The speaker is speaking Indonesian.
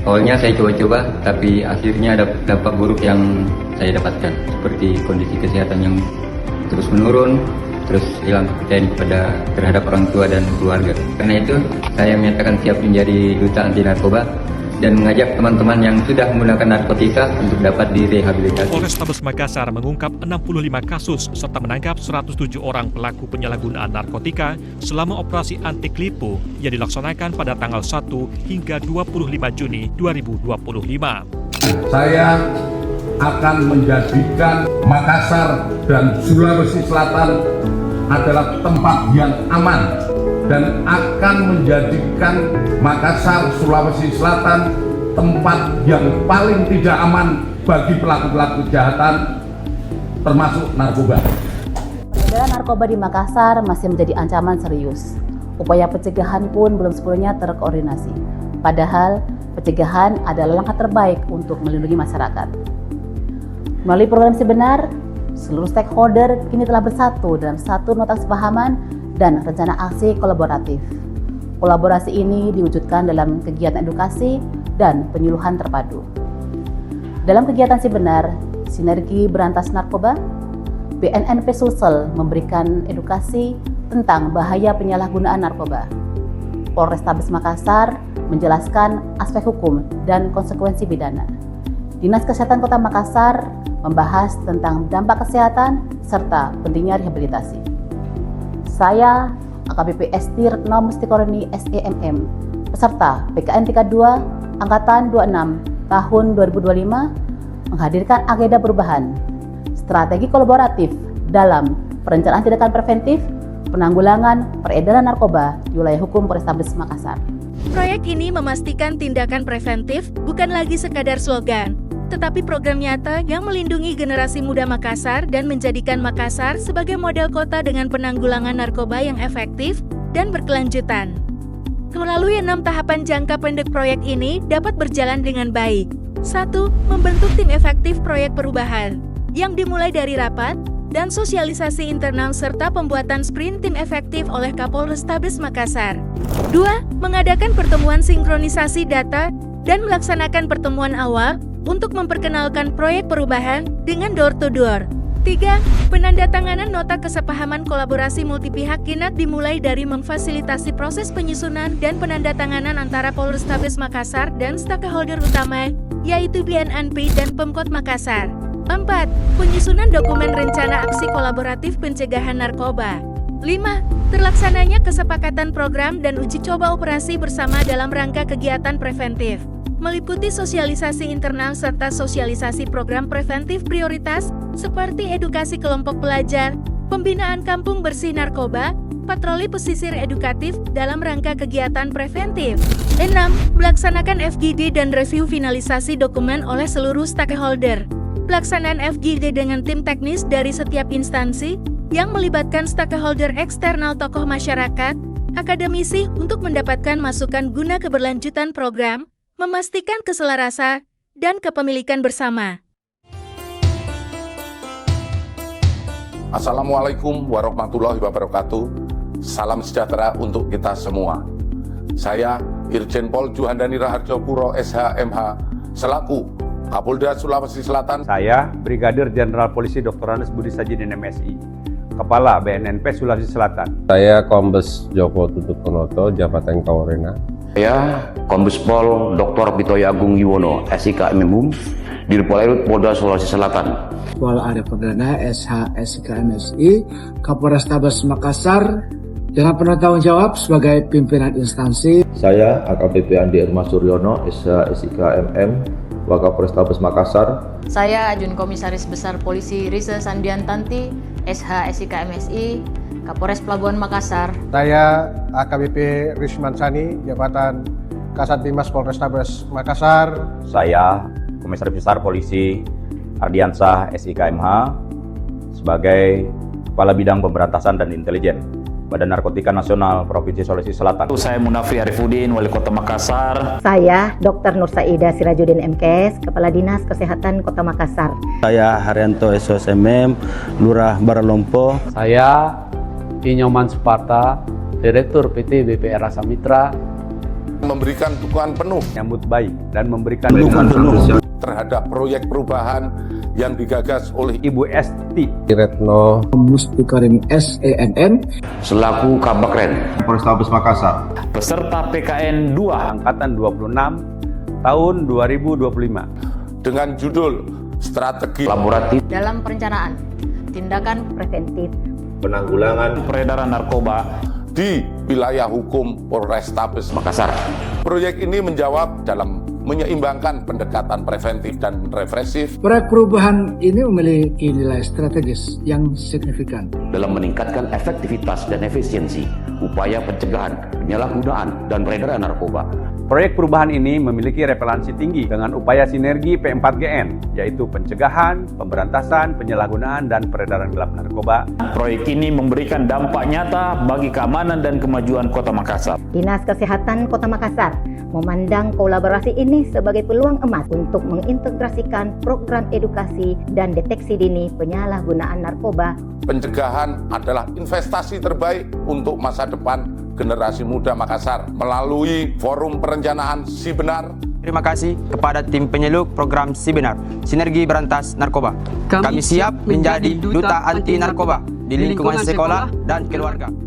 Awalnya saya coba-coba, tapi akhirnya ada dampak buruk yang saya dapatkan, seperti kondisi kesehatan yang terus menurun, terus hilang kepercayaan terhadap orang tua dan keluarga. Karena itu, saya menyatakan siap menjadi duta anti narkoba dan mengajak teman-teman yang sudah menggunakan narkotika untuk dapat direhabilitasi. Polrestabes Makassar mengungkap 65 kasus serta menangkap 107 orang pelaku penyalahgunaan narkotika selama operasi anti-klipo yang dilaksanakan pada tanggal 1 hingga 25 Juni 2025. Saya akan menjadikan Makassar dan Sulawesi Selatan adalah tempat yang aman dan akan menjadikan Makassar, Sulawesi Selatan tempat yang paling tidak aman bagi pelaku-pelaku kejahatan termasuk narkoba. Peredaran narkoba di Makassar masih menjadi ancaman serius. Upaya pencegahan pun belum sepenuhnya terkoordinasi. Padahal pencegahan adalah langkah terbaik untuk melindungi masyarakat. Melalui program Si Benar, seluruh stakeholder kini telah bersatu dalam satu nota kesepahaman dan rencana aksi kolaboratif. Kolaborasi ini diwujudkan dalam kegiatan edukasi dan penyuluhan terpadu. Dalam kegiatan Si Benar, Sinergi Berantas Narkoba, BNNP Sulsel memberikan edukasi tentang bahaya penyalahgunaan narkoba. Polrestabes Makassar menjelaskan aspek hukum dan konsekuensi pidana. Dinas Kesehatan Kota Makassar membahas tentang dampak kesehatan serta pentingnya rehabilitasi. Saya, AKBP Esti Retno Mustikorni SEMM, peserta PKN 32 Angkatan 26 tahun 2025, menghadirkan agenda perubahan strategi kolaboratif dalam perencanaan tindakan preventif penanggulangan peredaran narkoba di wilayah hukum Polrestabes Makassar. Proyek ini memastikan tindakan preventif bukan lagi sekadar slogan, tetapi program nyata yang melindungi generasi muda Makassar dan menjadikan Makassar sebagai model kota dengan penanggulangan narkoba yang efektif dan berkelanjutan. Melalui 6 tahapan jangka pendek proyek ini dapat berjalan dengan baik. 1. Membentuk tim efektif proyek perubahan, yang dimulai dari rapat dan sosialisasi internal serta pembuatan sprint tim efektif oleh Kapolrestabes Makassar. 2. Mengadakan pertemuan sinkronisasi data dan melaksanakan pertemuan awal untuk memperkenalkan proyek perubahan dengan door-to-door. 3. Penandatanganan nota kesepahaman kolaborasi multipihak KINAT dimulai dari memfasilitasi proses penyusunan dan penandatanganan antara Polrestabes Makassar dan stakeholder utama, yaitu BNNP dan Pemkot Makassar. 4. Penyusunan dokumen rencana aksi kolaboratif pencegahan narkoba. 5. Terlaksananya kesepakatan program dan uji coba operasi bersama dalam rangka kegiatan preventif, meliputi sosialisasi internal serta sosialisasi program preventif prioritas seperti edukasi kelompok pelajar, pembinaan kampung bersih narkoba, patroli pesisir edukatif dalam rangka kegiatan preventif. 6. Melaksanakan FGD dan review finalisasi dokumen oleh seluruh stakeholder. Pelaksanaan FGD dengan tim teknis dari setiap instansi yang melibatkan stakeholder eksternal tokoh masyarakat, akademisi untuk mendapatkan masukan guna keberlanjutan program, memastikan keselarasan dan kepemilikan bersama. Assalamualaikum warahmatullahi wabarakatuh. Salam sejahtera untuk kita semua. Saya Irjen Pol Juhandani Raharjo Puro SHMH selaku Kapolda Sulawesi Selatan. Saya Brigadir Jenderal Polisi Dr. Anes Budi Sajidin MSI, Kepala BNNP Sulawesi Selatan. Saya Kombes Joko Tutukonoto, Jabatan Kawarena. Saya Kombes Pol Dr. Bitoyo Agung Yuwono, SIK MMU, Dirpolairut Polda Sulawesi Selatan. Pol Arif Perdana, SH SIK MSI, Kapolrestabes Makassar, dengan penanggung jawab sebagai pimpinan instansi. Saya AKBP Andi Irma Suryono, SH SIK MM, Wakapolrestabes Makassar. Saya Ajun Komisaris Besar Polisi Risa Sandian Tanti, SH SIK MSI, Kapolres Pelabuhan Makassar. Saya AKBP Risman Sani, Jabatan Kasat Bimas Polrestabes Makassar. Saya Komisaris Besar Polisi Ardiansah SIK MH sebagai Kepala Bidang Pemberantasan dan Intelijen Badan Narkotika Nasional Provinsi Sulawesi Selatan. Saya Munafri Arifudin, Wali Kota Makassar. Saya Dr. Nur Saida Sirajuddin MKes, Kepala Dinas Kesehatan Kota Makassar. Saya Haryanto SOSMM, Lurah Baralompo. Saya Inyoman Suparta, Direktur PT BPR Rasa Mitra, memberikan dukungan penuh, menyambut baik dan memberikan dukungan penuh terhadap proyek perubahan yang digagas oleh Ibu Esti Retno Mustikaring SENN selaku Kabakren Polrestabes Makassar peserta PKN 2 angkatan 26 tahun 2025 dengan judul Strategi Laboratif dalam perencanaan, tindakan preventif, penanggulangan peredaran narkoba di wilayah hukum Polrestabes Makassar. Proyek ini menjawab dalam menyeimbangkan pendekatan preventif dan represif Proyek perubahan ini memiliki nilai strategis yang signifikan dalam meningkatkan efektivitas dan efisiensi upaya pencegahan, penyalahgunaan, dan peredaran narkoba. Proyek perubahan ini memiliki relevansi tinggi dengan upaya sinergi P4GN, yaitu pencegahan, pemberantasan, penyalahgunaan, dan peredaran gelap narkoba. Proyek ini memberikan dampak nyata bagi keamanan dan kemajuan Kota Makassar. Dinas Kesehatan Kota Makassar memandang kolaborasi ini sebagai peluang emas untuk mengintegrasikan program edukasi dan deteksi dini penyalahgunaan narkoba. Pencegahan adalah investasi terbaik untuk masa depan generasi muda Makassar melalui forum perencanaan SIBENAR. Terima kasih kepada tim penyeluk program SIBENAR, Sinergi Berantas Narkoba. Kami siap menjadi duta anti narkoba di lingkungan sekolah dan keluarga.